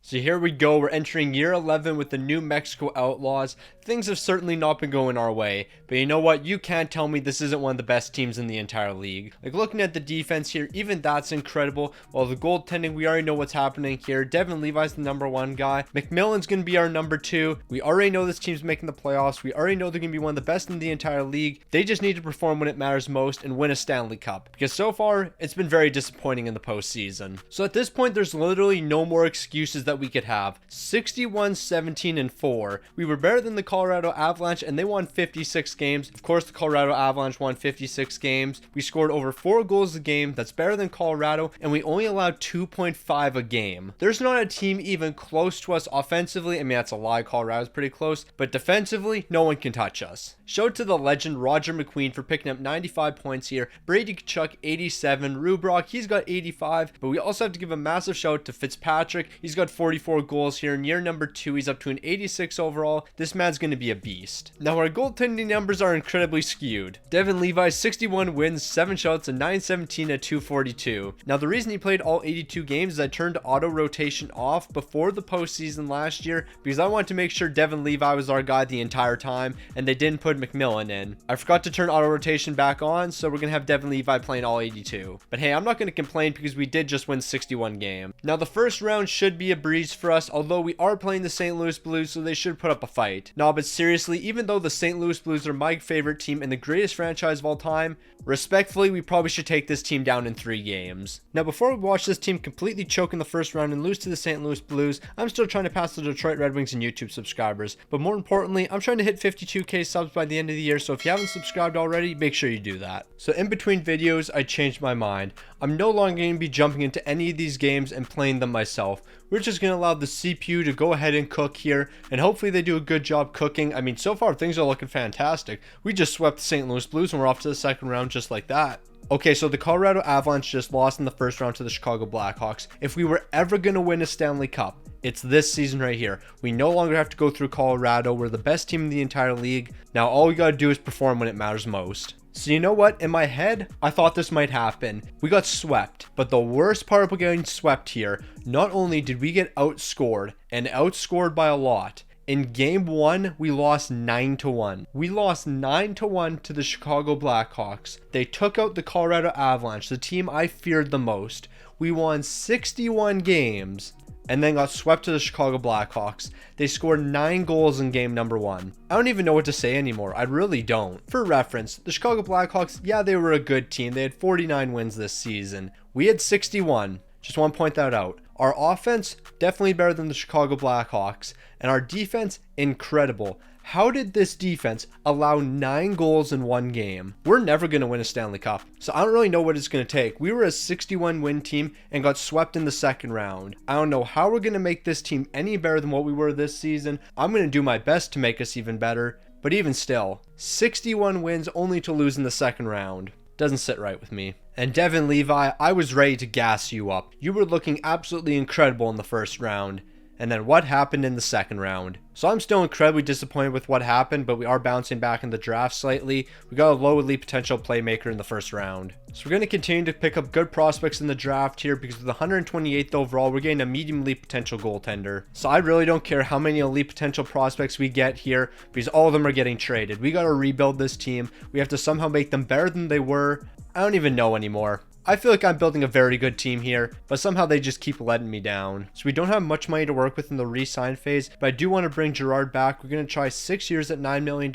So here we go, we're entering year 11 with the new Mexico Outlaws. Things have certainly not been going our way, but you know what, you can't tell me this isn't one of the best teams in the entire league. Like, looking at the defense here, even that's incredible. While the goaltending, we already know what's happening here. Devin Levi's the number 1 guy. McMillan's going to be our number 2. We already know this team's making the playoffs. We already know they're going to be one of the best in the entire league. They just need to perform when it matters most and win a Stanley Cup, because so far it's been very disappointing in the postseason. So at this point, there's literally no more excuses that we could have. 61, 17, and 4. We were better than the Colorado Avalanche, and they won 56 games. Of course, the Colorado Avalanche won 56 games. We scored over 4 goals a game. That's better than Colorado, and we only allowed 2.5 a game. There's not a team even close to us offensively. I mean, that's a lie. Colorado's pretty close, but defensively, no one can touch us. Shout to the legend Roger McQueen for picking up 95 points here. Brady Tkachuk 87. Rubrock, he's got 85, but we also have to give a massive shout to Fitzpatrick. He's got 44 goals here in year number 2. He's up to an 86 overall. This man's going to be a beast. Now, our goaltending numbers are incredibly skewed. Devin Levi, 61 wins, 7 shouts, and 917 at 242. Now, the reason he played all 82 games is I turned auto rotation off before the postseason last year because I wanted to make sure Devin Levi was our guy the entire time, and they didn't put McMillan in. I forgot to turn auto rotation back on, so we're going to have Devin Levi playing all 82. But hey, I'm not going to complain because we did just win 61 games. Now, the first round should be a breeze for us, although we are playing the St. Louis Blues, so they should put up a fight. No, but seriously, even though the St. Louis Blues are my favorite team and the greatest franchise of all time, respectfully, we probably should take this team down in 3 games. Now, before we watch this team completely choke in the first round and lose to the St. Louis Blues, I'm still trying to pass the Detroit Red Wings and YouTube subscribers. But more importantly, I'm trying to hit 52k subs by the end of the year, so if you haven't subscribed already, make sure you do that. So in between videos, I changed my mind. I'm no longer going to be jumping into any of these games and playing them myself. We're just going to allow the CPU to go ahead and cook here, and hopefully they do a good job cooking. I mean, so far things are looking fantastic. We just swept the St. Louis Blues and we're off to the second round just like that. Okay, so the Colorado Avalanche just lost in the first round to the Chicago Blackhawks. If we were ever going to win a Stanley Cup, it's this season right here. We no longer have to go through Colorado. We're the best team in the entire league. Now all we got to do is perform when it matters most. So you know what? In my head, I thought this might happen. We got swept. But the worst part about getting swept here, not only did we get outscored, and outscored by a lot, in game 1, we lost 9-1. We lost 9-1 to the Chicago Blackhawks. They took out the Colorado Avalanche, the team I feared the most. We won 61 games and then got swept to the Chicago Blackhawks. They scored 9 goals in game number 1. I don't even know what to say anymore. I really don't. For reference, the Chicago Blackhawks, yeah, they were a good team. They had 49 wins this season. We had 61. Just want to point that out. Our offense, definitely better than the Chicago Blackhawks. And our defense, incredible. How did this defense allow 9 goals in 1 game? We're never going to win a Stanley Cup, so I don't really know what it's going to take. We were a 61 win team and got swept in the second round. I don't know how we're going to make this team any better than what we were this season. I'm going to do my best to make us even better, but even still, 61 wins only to lose in the second round. Doesn't sit right with me. And Devin Levi, I was ready to gas you up. You were looking absolutely incredible in the first round. And then what happened in the second round? So I'm still incredibly disappointed with what happened, but we are bouncing back in the draft slightly. We got a low elite potential playmaker in the first round. So we're going to continue to pick up good prospects in the draft here because with the 128th overall, we're getting a medium elite potential goaltender. So I really don't care how many elite potential prospects we get here because all of them are getting traded. We got to rebuild this team. We have to somehow make them better than they were. I don't even know anymore. I feel like I'm building a very good team here, but somehow they just keep letting me down. So we don't have much money to work with in the re-sign phase, but I do want to bring Girard back. We're going to try 6 years at $9 million.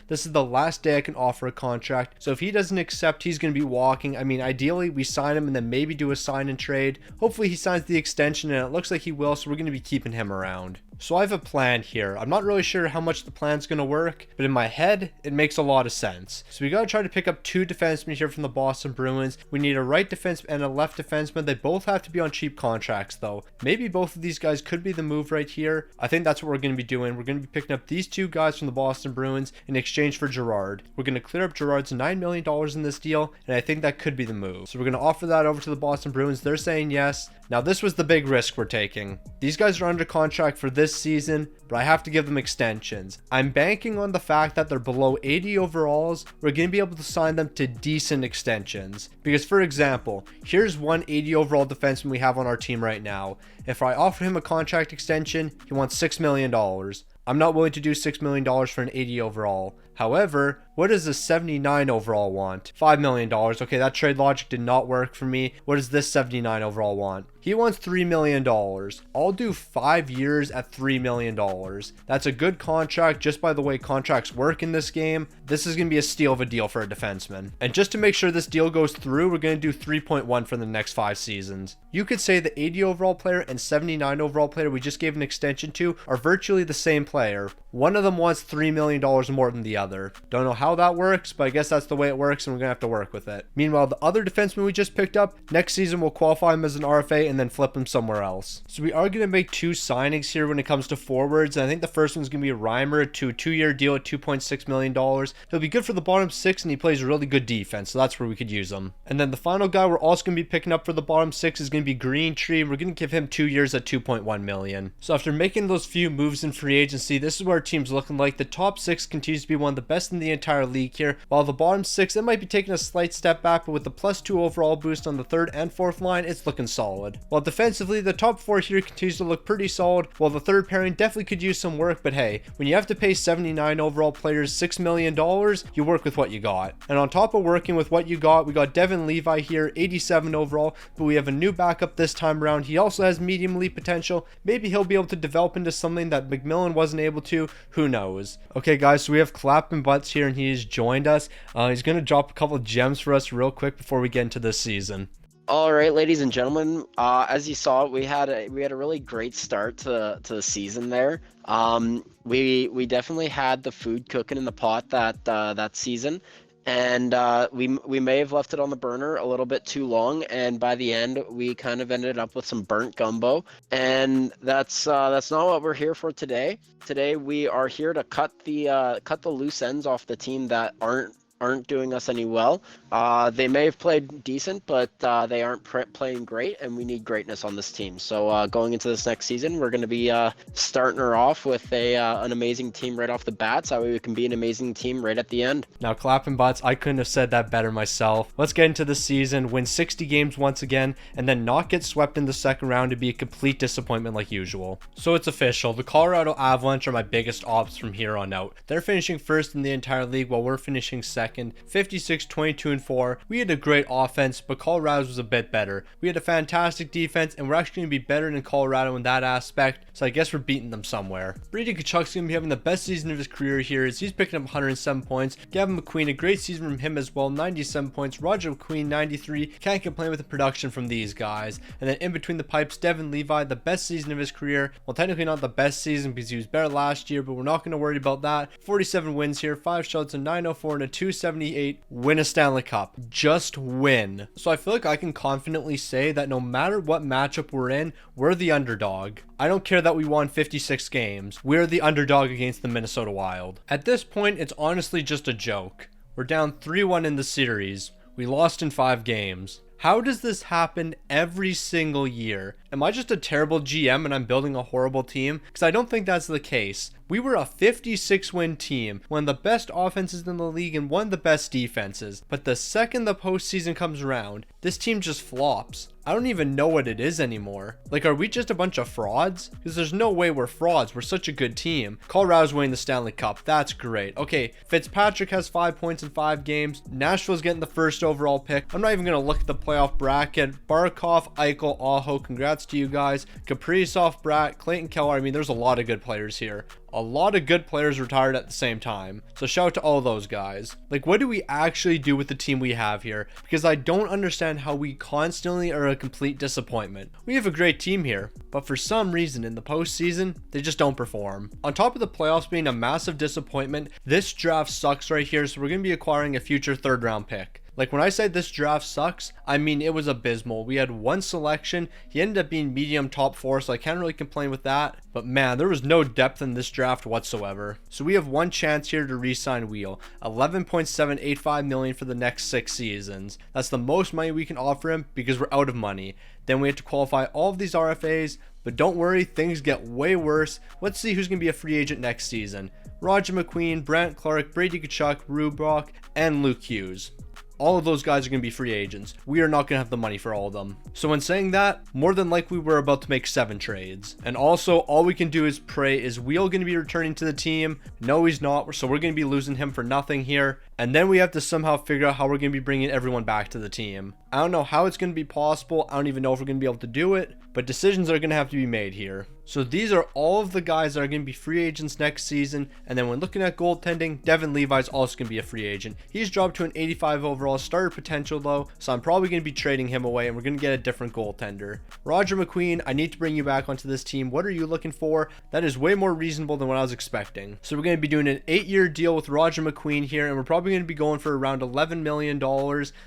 This is the last day I can offer a contract. So if he doesn't accept, he's going to be walking. I mean, ideally, we sign him and then maybe do a sign and trade. Hopefully he signs the extension, and it looks like he will, so we're going to be keeping him around. So I have a plan here. I'm not really sure how much the plan's going to work, but in my head, it makes a lot of sense. So we got to try to pick up 2 defensemen here from the Boston Bruins. We need a right defenseman and a left defenseman. They both have to be on cheap contracts though. Maybe both of these guys could be the move right here. I think that's what we're going to be doing. We're going to be picking up these 2 guys from the Boston Bruins in exchange for Girard. We're going to clear up Girard's $9 million in this deal, and I think that could be the move. So we're going to offer that over to the Boston Bruins. They're saying yes. Now this was the big risk we're taking. These guys are under contract for this this season, but I have to give them extensions. I'm banking on the fact that they're below 80 overalls. We're going to be able to sign them to decent extensions. Because for example, here's one 80 overall defenseman we have on our team right now. If I offer him a contract extension, he wants $6 million. I'm not willing to do $6 million for an 80 overall. However, what does a 79 overall want? $5 million. Okay, that trade logic did not work for me. What does this 79 overall want? He wants $3 million. I'll do 5 years at $3 million. That's a good contract just by the way contracts work in this game. This is going to be a steal of a deal for a defenseman. And just to make sure this deal goes through, we're going to do 3.1 for the next 5 seasons. You could say the 80 overall player and 79 overall player we just gave an extension to are virtually the same player. One of them wants $3 million more than the other. Don't know how that works, but I guess that's the way it works and we're going to have to work with it. Meanwhile, the other defenseman we just picked up, next season we'll qualify him as an RFA and then flip him somewhere else. So we are going to make 2 signings here when it comes to forwards. And I think the first one's going to be Reimer to a 2-year deal at $2.6 million. He'll be good for the bottom 6 and he plays really good defense. So that's where we could use him. And then the final guy we're also going to be picking up for the bottom 6 is going to be Green Tree. We're going to give him 2 years at $2.1 million. So after making those few moves in free agency, this is where our team's looking like. The top 6 continues to be one of the best in the entire league here, while the bottom 6, it might be taking a slight step back, but with the +2 overall boost on the 3rd and 4th line, it's looking solid. While defensively, the top 4 here continues to look pretty solid, while the 3rd pairing definitely could use some work, but hey, when you have to pay 79 overall players $6 million, you work with what you got. And on top of working with what you got, we got Devin Levi here, 87 overall, but we have a new backup this time around. He also has medium league potential. Maybe he'll be able to develop into something that McMillan wasn't able to. Who knows? Okay guys, so we have Clappin' Butts here and he has joined us. He's going to drop a couple of gems for us real quick before we get into this season. All right, ladies and gentlemen, as you saw, we had a really great start to the season there. We definitely had the food cooking in the pot that season. And we may have left it on the burner a little bit too long, and by the end we kind of ended up with some burnt gumbo, and that's not what we're here for today. Today we are here to cut the loose ends off the team that aren't doing us any well. They may have played decent, but they aren't playing great, and we need greatness on this team. So going into this next season, we're going to be starting her off with an amazing team right off the bat, so we can be an amazing team right at the end. Now, Clappin' Butts, I couldn't have said that better myself. Let's get into the season, win 60 games once again, and then not get swept in the second round to be a complete disappointment like usual. So it's official. The Colorado Avalanche are my biggest ops from here on out. They're finishing first in the entire league while we're finishing second. 56, 22, and 4. We had a great offense, but Colorado's was a bit better. We had a fantastic defense, and we're actually going to be better than Colorado in that aspect, so I guess we're beating them somewhere. Brady Tkachuk's going to be having the best season of his career here as he's picking up 107 points. Gavin McQueen, a great season from him as well, 97 points. Roger McQueen, 93. Can't complain with the production from these guys. And then in between the pipes, Devin Levi, the best season of his career. Well, technically not the best season because he was better last year, but we're not going to worry about that. 47 wins here, 5 shots, a 904 and a 278. Win a Stanley Cup. Just win. So I feel like I can confidently say that no matter what matchup we're in, we're the underdog. I don't care that we won 56 games. We're the underdog against the Minnesota Wild. At this point, it's honestly just a joke. We're down 3-1 in the series. We lost in 5 games. How does this happen every single year? Am I just a terrible GM and I'm building a horrible team? Because I don't think that's the case. We were a 56-win team, one of the best offenses in the league and one of the best defenses. But the second the postseason comes around, this team just flops. I don't even know what it is anymore. Like, are we just a bunch of frauds? Because there's no way we're frauds. We're such a good team. Colorado's winning the Stanley Cup. That's great. Okay, Fitzpatrick has 5 points in 5 games. Nashville's getting the first overall pick. I'm not even going to look at the playoff bracket. Barkov, Eichel, Aho, congrats to you guys. Kaprizov, Bratt, Clayton Keller. I mean, there's a lot of good players here. A lot of good players retired at the same time. So shout out to all those guys. Like, what do we actually do with the team we have here? Because I don't understand how we constantly are a complete disappointment. We have a great team here, but for some reason in the postseason, they just don't perform. On top of the playoffs being a massive disappointment, this draft sucks right here, so we're going to be acquiring a future 3rd round pick. Like, when I say this draft sucks, I mean it was abysmal. We had one selection. He ended up being medium top 4, so I can't really complain with that. But man, there was no depth in this draft whatsoever. So we have one chance here to re-sign Wheel. $11.785 million for the next 6 seasons. That's the most money we can offer him because we're out of money. Then we have to qualify all of these RFAs, But don't worry, things get way worse. Let's see who's going to be a free agent next season. Roger McQueen, Brant Clark, Brady Tkachuk, Rubrock, and Luke Hughes. All of those guys are going to be free agents. We are not going to have the money for all of them. So when saying that, more than likely we're about to make 7 trades. And also, all we can do is pray, is Wheel going to be returning to the team? No, he's not. So we're going to be losing him for nothing here. And then we have to somehow figure out how we're going to be bringing everyone back to the team. I don't know how it's going to be possible. I don't even know if we're going to be able to do it. But decisions are going to have to be made here. So these are all of the guys that are going to be free agents next season. And then when looking at goaltending, Devin Levi's also going to be a free agent. He's dropped to an 85 overall starter potential though. So I'm probably going to be trading him away and we're going to get a different goaltender. Roger McQueen, I need to bring you back onto this team. What are you looking for? That is way more reasonable than what I was expecting. So we're going to be doing an 8-year deal with Roger McQueen here. And we're probably going to be going for around $11 million.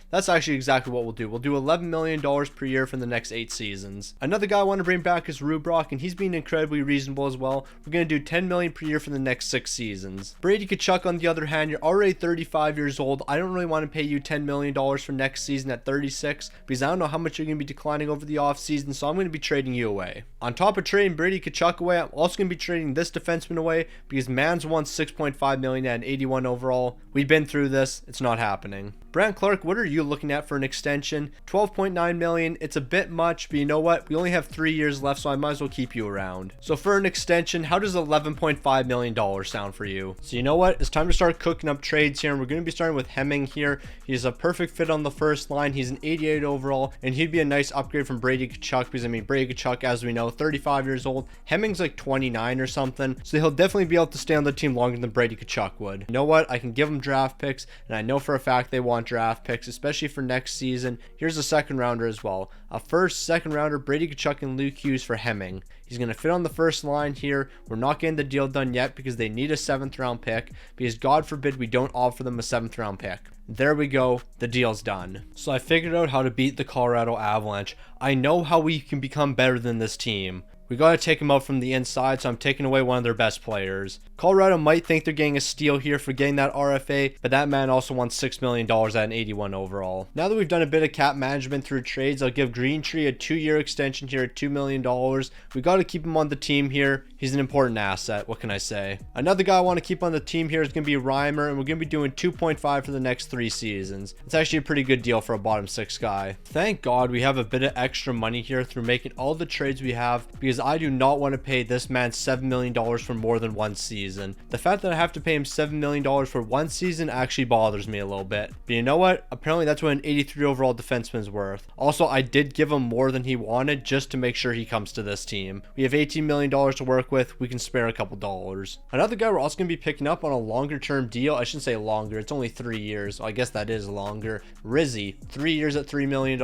That's actually exactly what we'll do. We'll do $11 million per year for the next 8 seasons. Another guy I want to bring back is Rubrock, and he's being incredibly reasonable as well. We're going to do $10 million per year for the next 6 seasons. Brady Tkachuk, on the other hand, you're already 35 years old. I don't really want to pay you $10 million for next season at 36 because I don't know how much you're going to be declining over the offseason, so I'm going to be trading you away. On top of trading Brady Tkachuk away, I'm also going to be trading this defenseman away because Mans won $6.5 million at an 81 overall. We've been through this. It's not happening. Brant Clark, what are you looking at for an extension? $12.9 million. It's a bit much, but you know what? We only have 3 years left, so I might as well keep you around. So for an extension, how does $11.5 million sound for you? So you know what? It's time to start cooking up trades here, and we're going to be starting with Hemming here. He's a perfect fit on the first line. He's an 88 overall, and he'd be a nice upgrade from Brady Tkachuk because, I mean, Brady Tkachuk, as we know, 35 years old. Hemming's like 29 or something, so he'll definitely be able to stay on the team longer than Brady Tkachuk would. You know what? I can give him draft picks, and I know for a fact they want draft picks, especially for next season. Here's a second rounder as well. A first, second rounder, Brady Tkachuk and Luke Hughes for Hemming. He's going to fit on the first line here. We're not getting the deal done yet because they need a 7th round pick, because God forbid we don't offer them a 7th round pick. There we go. The deal's done. So I figured out how to beat the Colorado Avalanche. I know how we can become better than this team. We got to take them out from the inside, so I'm taking away one of their best players. Colorado might think they're getting a steal here for getting that RFA, but that man also won $6 million at an 81 overall. Now that we've done a bit of cap management through trades, I'll give Green Tree a 2-year extension here at $2 million. We got to keep him on the team here. He's an important asset. What can I say? Another guy I want to keep on the team here is going to be Reimer, and we're going to be doing 2.5 for the next 3 seasons. It's actually a pretty good deal for a bottom 6 guy. Thank God we have a bit of extra money here through making all the trades we have, because I do not want to pay this man $7 million for more than 1 season. The fact that I have to pay him $7 million for 1 season actually bothers me a little bit. But you know what? Apparently that's what an 83 overall defenseman's worth. Also, I did give him more than he wanted just to make sure he comes to this team. We have $18 million to work with. We can spare a couple dollars. Another guy we're also going to be picking up on a longer term deal. I shouldn't say longer. It's only 3 years. Well, I guess that is longer. Rizzy, 3 years at $3 million.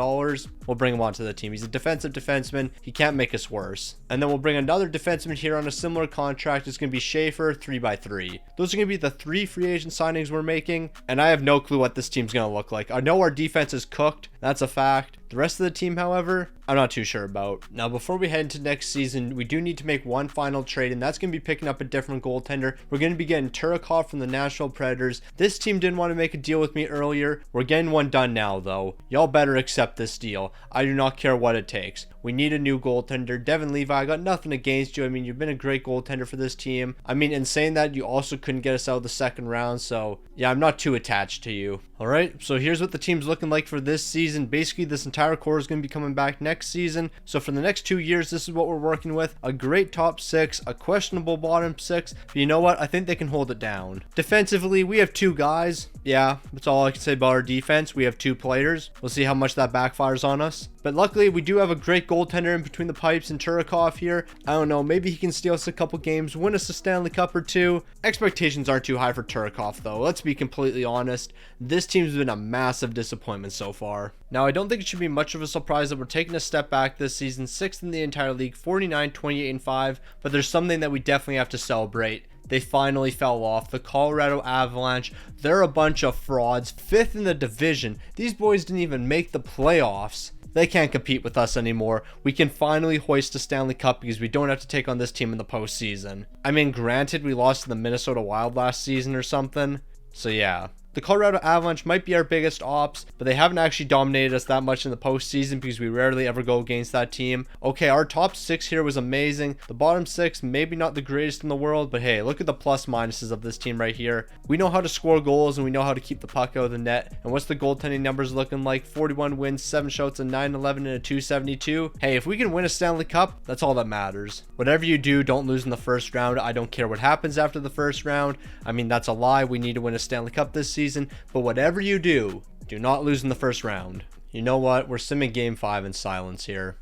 We'll bring him onto the team. He's a defensive defenseman. He can't make us worse. And then we'll bring another defenseman here on a similar contract. It's going to be Schaefer, 3x3. Those are going to be the 3 free agent signings we're making. And I have no clue what this team's going to look like. I know our defense is cooked. That's a fact. The rest of the team, however, I'm not too sure about. Now, before we head into next season, we do need to make one final trade, and that's going to be picking up a different goaltender. We're going to be getting Turakov from the Nashville Predators. This team didn't want to make a deal with me earlier. We're getting one done now, though. Y'all better accept this deal. I do not care what it takes. We need a new goaltender. Devin Levi, I got nothing against you. I mean, you've been a great goaltender for this team. I mean, in saying that, you also couldn't get us out of the second round, so yeah, I'm not too attached to you. All right, so here's what the team's looking like for this season. Basically, this entire core is going to be coming back next season. So for the next 2 years, this is what we're working with. A great top 6, a questionable bottom 6. But you know what? I think they can hold it down. Defensively, we have 2 guys. Yeah, that's all I can say about our defense. We have 2 players. We'll see how much that backfires on us. But luckily, we do have a great goaltender in between the pipes and Turakov here. I don't know, maybe he can steal us a couple games, win us a Stanley Cup or 2. Expectations aren't too high for Turakov, though. Let's be completely honest. This team's been a massive disappointment so far. Now, I don't think it should be much of a surprise that we're taking a step back this season, 6th in the entire league, 49, 28, and 5. But there's something that we definitely have to celebrate. They finally fell off. The Colorado Avalanche, they're a bunch of frauds. 5th in the division. These boys didn't even make the playoffs. They can't compete with us anymore. We can finally hoist a Stanley Cup because we don't have to take on this team in the postseason. I mean, granted, we lost to the Minnesota Wild last season or something. So yeah. the Colorado Avalanche might be our biggest ops, but they haven't actually dominated us that much in the postseason because we rarely ever go against that team. Okay, our top 6 here was amazing. The bottom 6, maybe not the greatest in the world, but hey, look at the plus minuses of this team right here. We know how to score goals and we know how to keep the puck out of the net. And what's the goaltending numbers looking like? 41 wins, 7 shouts, a 911 and a 272. Hey, if we can win a Stanley Cup, that's all that matters. Whatever you do, don't lose in the first round. I don't care what happens after the first round. I mean, that's a lie. We need to win a Stanley Cup this season, but whatever you do not lose in the first round. You know what? We're simming game 5 in silence here.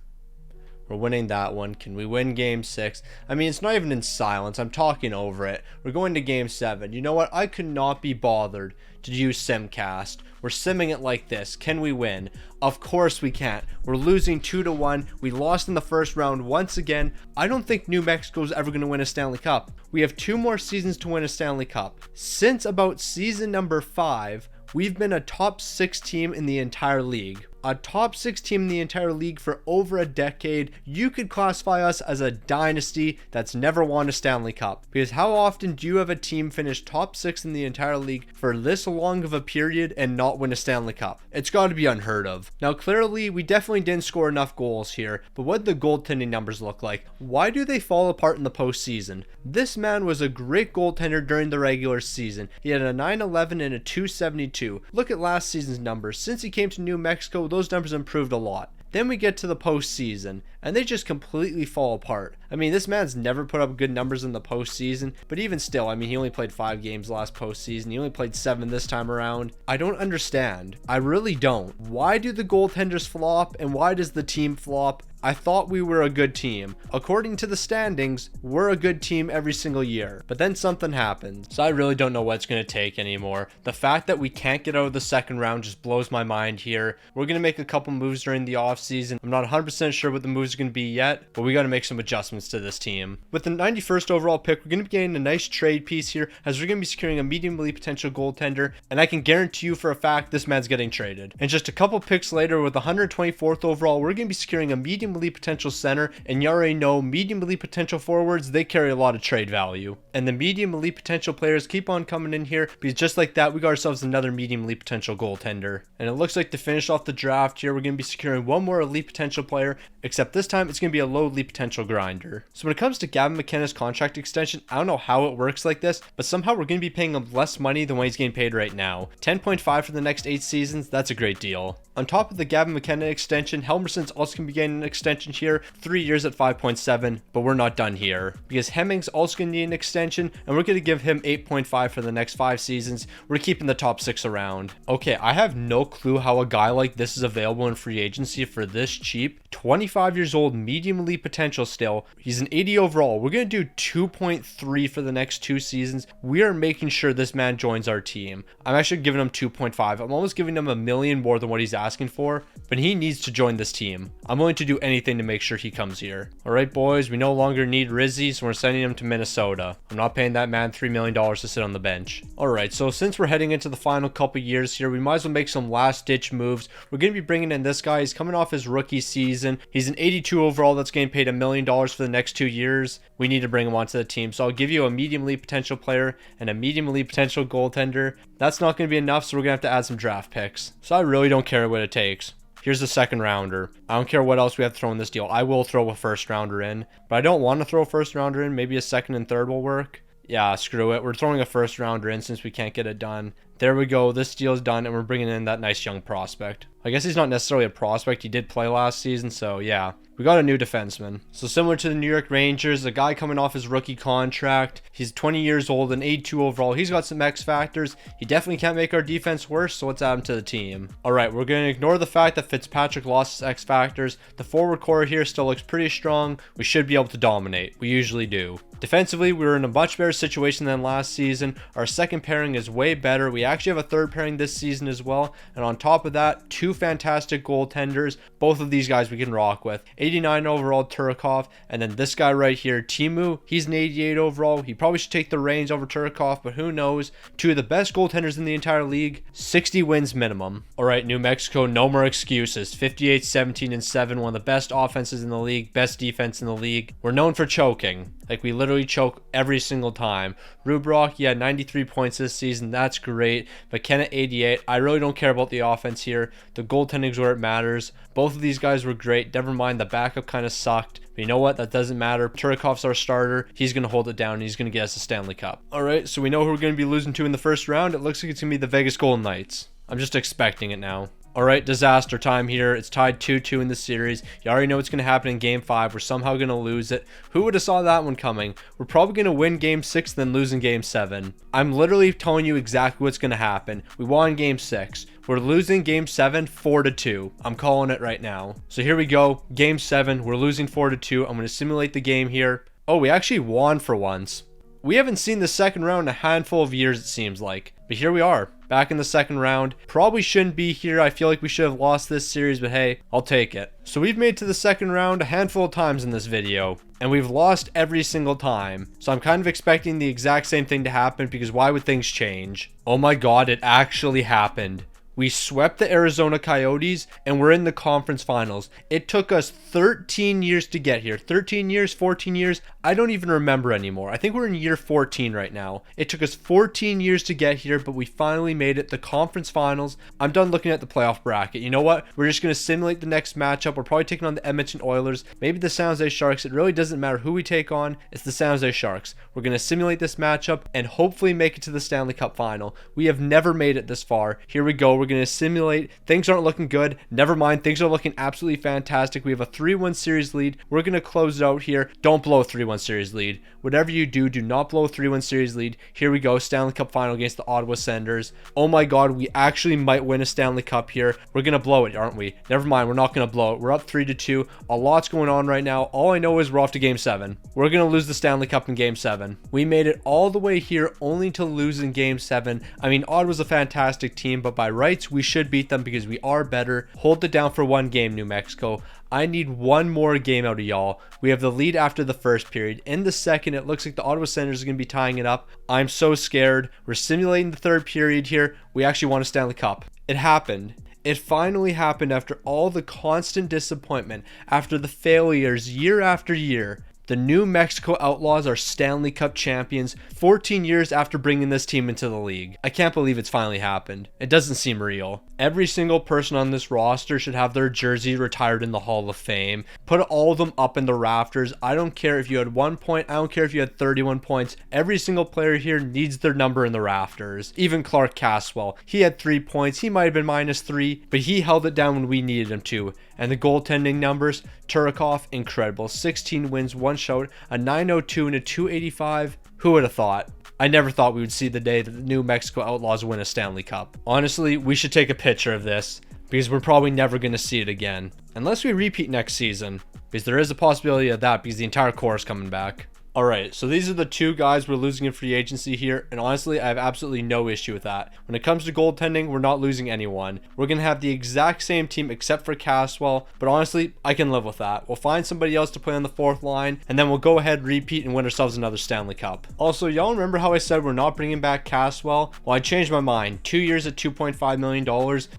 We're winning that one. Can we win game 6? I mean, it's not even in silence. I'm talking over it. We're going to game 7. You know what? I could not be bothered to use Simcast. We're simming it like this. Can we win? Of course we can't. We're losing 2-1. We lost in the first round once again. I don't think New Mexico's ever going to win a Stanley Cup. We have 2 more seasons to win a Stanley Cup. Since about season number 5, we've been a top 6 team in the entire league. A top 6 team in the entire league for over a decade. You could classify us as a dynasty that's never won a Stanley Cup. Because how often do you have a team finish top 6 in the entire league for this long of a period and not win a Stanley Cup? It's got to be unheard of. Now clearly we definitely didn't score enough goals here, but what did the goaltending numbers look like? Why do they fall apart in the postseason? This man was a great goaltender during the regular season. He had a 911 and a 272. Look at last season's numbers. Since he came to New Mexico, those numbers improved a lot. Then we get to the postseason, and they just completely fall apart. I mean, this man's never put up good numbers in the postseason, but even still, I mean, he only played 5 games last postseason. He only played 7 this time around. I don't understand. I really don't. Why do the goaltenders flop, and why does the team flop? I thought we were a good team. According to the standings, we're a good team every single year. But then something happens. So I really don't know what it's going to take anymore. The fact that we can't get out of the second round just blows my mind here. We're going to make a couple moves during the offseason. I'm not 100% sure what the moves are going to be yet, but we got to make some adjustments to this team. With the 91st overall pick, we're going to be getting a nice trade piece here, as we're going to be securing a medium elite potential goaltender, and I can guarantee you for a fact this man's getting traded. And just a couple picks later, with the 124th overall, we're going to be securing a medium elite potential center, and you already know medium elite potential forwards, they carry a lot of trade value. And the medium elite potential players keep on coming in here, because just like that, we got ourselves another medium elite potential goaltender. And it looks like to finish off the draft here, we're going to be securing one more elite potential player, except this time it's going to be a low elite potential grinder. So when it comes to Gavin McKenna's contract extension, I don't know how it works like this, but somehow we're going to be paying him less money than what he's getting paid right now. 10.5 for the next 8 seasons, that's a great deal. On top of the Gavin McKenna extension, Helmersson's also going to be getting an extension here, 3 years at 5.7, but we're not done here, because Hemming's also going to need an extension, and we're going to give him 8.5 for the next 5 seasons. We're keeping the top 6 around. Okay, I have no clue how a guy like this is available in free agency for this cheap. 25 years old, medium elite potential still. He's an 80 overall. We're going to do 2.3 for the next 2 seasons. We are making sure this man joins our team. I'm actually giving him 2.5. I'm almost giving him $1 million more than what he's asking for, but he needs to join this team. I'm willing to do anything to make sure he comes here. All right, boys, we no longer need Rizzy, so we're sending him to Minnesota. I'm not paying that man $3 million to sit on the bench. All right, so since we're heading into the final couple years here, we might as well make some last-ditch moves. We're going to be bringing in this guy. He's coming off his rookie season. He's an 82 overall that's getting paid $1 million for the next 2 years. We need to bring him onto the team, so I'll give you a medium elite potential player and a medium elite potential goaltender. That's not going to be enough, so we're going to have to add some draft picks. So I really don't care what it takes. Here's the second rounder. I don't care what else we have to throw in this deal. I will throw a first rounder in, but I don't want to throw a first rounder in. Maybe a second and third will work. Yeah, screw it. We're throwing a first rounder in since we can't get it done. There we go. This deal is done, and we're bringing in that nice young prospect. I guess he's not necessarily a prospect. He did play last season, so yeah. We got a new defenseman. So similar to the New York Rangers, a guy coming off his rookie contract. He's 20 years old and 82 overall. He's got some X factors. He definitely can't make our defense worse, so let's add him to the team. All right, we're going to ignore the fact that Fitzpatrick lost his X factors. The forward core here still looks pretty strong. We should be able to dominate. We usually do. Defensively, we were in a much better situation than last season. Our second pairing is way better. We actually have a third pairing this season as well. And on top of that, 2 fantastic goaltenders. Both of these guys we can rock with. 89 overall Turikov, and then this guy right here, Timu, he's an 88 overall. He probably should take the reins over Turikov, but who knows. 2 of the best goaltenders in the entire league, 60 wins minimum. All right, New Mexico, no more excuses. 58, 17, and 7, one of the best offenses in the league, best defense in the league. We're known for choking. Like, we literally choke every single time. Rubrock, yeah, 93 points this season. That's great. McKenna, 88. I really don't care about the offense here. The goaltending's where it matters. Both of these guys were great. Never mind, the backup kind of sucked. But you know what? That doesn't matter. Turakov's our starter. He's going to hold it down, and he's going to get us a Stanley Cup. All right, so we know who we're going to be losing to in the first round. It looks like it's going to be the Vegas Golden Knights. I'm just expecting it now. All right, disaster time here. It's tied 2-2 in the series. You already know what's going to happen in Game 5. We're somehow going to lose it. Who would have saw that one coming? We're probably going to win Game 6, then lose in Game 7. I'm literally telling you exactly what's going to happen. We won Game 6. We're losing Game 7 4-2. I'm calling it right now. So here we go. Game 7. We're losing 4-2. I'm going to simulate the game here. Oh, we actually won for once. We haven't seen the second round in a handful of years, it seems like. But here we are, back in the second round. Probably shouldn't be here. I feel like we should have lost this series, but hey, I'll take it. So we've made it to the second round a handful of times in this video, and we've lost every single time. So I'm kind of expecting the exact same thing to happen, because why would things change? Oh my god, it actually happened. We swept the Arizona Coyotes, and we're in the conference finals. It took us 13 years to get here. 13 years, 14 years, I don't even remember anymore. I think we're in year 14 right now. It took us 14 years to get here, but we finally made it, the conference finals. I'm done looking at the playoff bracket. You know what? We're just going to simulate the next matchup. We're probably taking on the Edmonton Oilers, maybe the San Jose Sharks. It really doesn't matter who we take on. It's the San Jose Sharks. We're going to simulate this matchup and hopefully make it to the Stanley Cup final. We have never made it this far. Here we go. We're going to simulate. Things aren't looking good. Never mind. Things are looking absolutely fantastic. We have a 3-1 series lead. We're going to close it out here. Don't blow a 3-1 series lead. Whatever you do, do not blow a 3-1 series lead. Here we go. Stanley Cup final against the Ottawa Senators. Oh my god, we actually might win a Stanley Cup here. We're going to blow it, aren't we? Never mind. We're not going to blow it. We're up 3-2. A lot's going on right now. All I know is we're off to Game 7. We're going to lose the Stanley Cup in Game 7. We made it all the way here only to lose in Game 7. I mean, Ottawa's a fantastic team, but by rights, we should beat them because we are better. Hold it down for one game, New Mexico. I need one more game out of y'all. We have the lead after the first period. In the second, it looks like the Ottawa Senators are going to be tying it up. I'm so scared. We're simulating the third period here. We actually won a Stanley Cup. It happened. It finally happened after all the constant disappointment, after the failures year after year. The New Mexico Outlaws are Stanley Cup champions 14 years after bringing this team into the league. I can't believe it's finally happened. It doesn't seem real. Every single person on this roster should have their jersey retired in the Hall of Fame. Put all of them up in the rafters. I don't care if you had 1 point. I don't care if you had 31 points. Every single player here needs their number in the rafters. Even Clark Caswell. He had 3 points. He might have been -3, but he held it down when we needed him to. And the goaltending numbers, Turakov, incredible. 16 wins, 1 shutout, a .902 and a .285. Who would have thought? I never thought we would see the day that the New Mexico Outlaws win a Stanley Cup. Honestly, we should take a picture of this, because we're probably never going to see it again. Unless we repeat next season, because there is a possibility of that, because the entire core is coming back. Alright, so these are the 2 guys we're losing in free agency here, and honestly, I have absolutely no issue with that. When it comes to goaltending, we're not losing anyone. We're going to have the exact same team except for Caswell, but honestly, I can live with that. We'll find somebody else to play on the 4th line, and then we'll go ahead, repeat, and win ourselves another Stanley Cup. Also, y'all remember how I said we're not bringing back Caswell? Well, I changed my mind. 2 years at $2.5 million.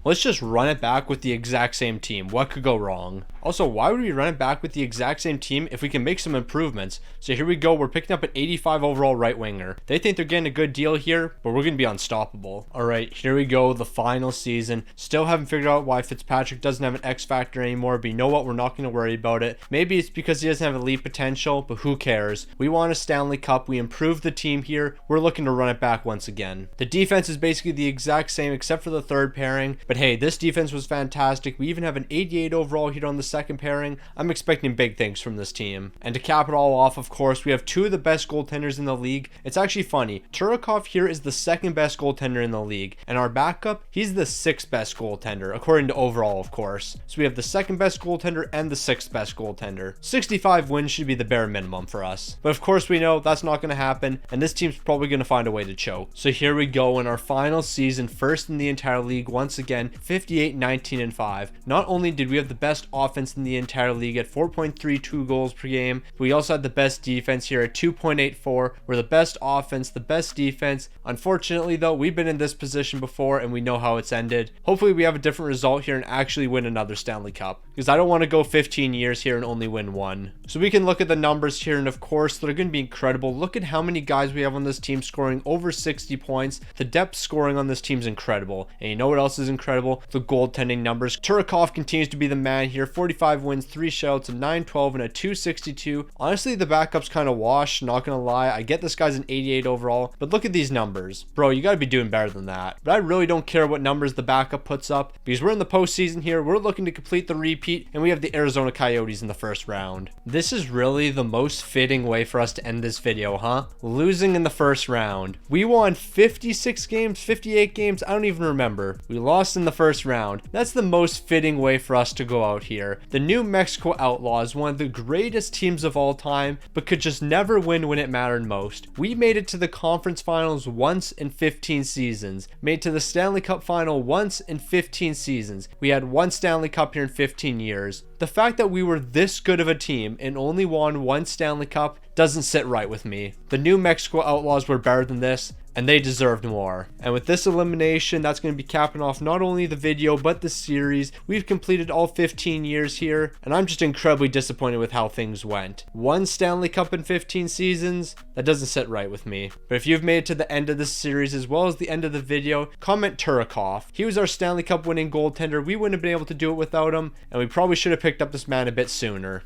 Let's just run it back with the exact same team. What could go wrong? Also, why would we run it back with the exact same team if we can make some improvements? So here we go. We're picking up an 85 overall right winger. They think they're getting a good deal here, but we're going to be unstoppable. All right, here we go. The final season. Still haven't figured out why Fitzpatrick doesn't have an X factor anymore, but you know what? We're not going to worry about it. Maybe it's because he doesn't have elite potential, but who cares? We want a Stanley Cup. We improved the team here. We're looking to run it back once again. The defense is basically the exact same except for the third pairing, but hey, this defense was fantastic. We even have an 88 overall here on the second pairing. I'm expecting big things from this team. And to cap it all off, of course, we have 2 of the best goaltenders in the league. It's actually funny. Turakov here is the 2nd best goaltender in the league, and our backup, he's the 6th best goaltender, according to overall, of course. So we have the 2nd best goaltender and the 6th best goaltender. 65 wins should be the bare minimum for us. But of course, we know that's not going to happen, and this team's probably going to find a way to choke. So here we go in our final season, first in the entire league, once again, 58, 19, and 5. Not only did we have the best offense in the entire league at 4.32 goals per game, but we also had the best defense here at 2.84. We're the best offense, the best defense. Unfortunately, though, we've been in this position before and we know how it's ended. Hopefully, we have a different result here and actually win another Stanley Cup, because I don't want to go 15 years here and only win one. So we can look at the numbers here, and of course, they're going to be incredible. Look at how many guys we have on this team scoring over 60 points. The depth scoring on this team is incredible. And you know what else is incredible? The goaltending numbers. Turakov continues to be the man here. 45 wins, 3 shutouts, a 912, and a 262. Honestly, the backup's kind of washed, not gonna lie. I get this guy's an 88 overall, but look at these numbers. Bro, you gotta be doing better than that. But I really don't care what numbers the backup puts up, because we're in the postseason here. We're looking to complete the repeat, and we have the Arizona Coyotes in the first round. This is really the most fitting way for us to end this video, huh? Losing in the first round. We won 56 games, 58 games, I don't even remember. We lost in the first round. That's the most fitting way for us to go out here. The New Mexico Outlaws, one of the greatest teams of all time, but could just never win when it mattered most. We made it to the conference finals once in 15 seasons. Made to the Stanley Cup final once in 15 seasons. We had one Stanley Cup here in 15 years. The fact that we were this good of a team and only won one Stanley Cup doesn't sit right with me. The New Mexico Outlaws were better than this, and they deserved more. And with this elimination, that's going to be capping off not only the video, but the series. We've completed all 15 years here, and I'm just incredibly disappointed with how things went. One Stanley Cup in 15 seasons? That doesn't sit right with me. But if you've made it to the end of this series, as well as the end of the video, comment Turakov. He was our Stanley Cup winning goaltender. We wouldn't have been able to do it without him, and we probably should have picked up this man a bit sooner.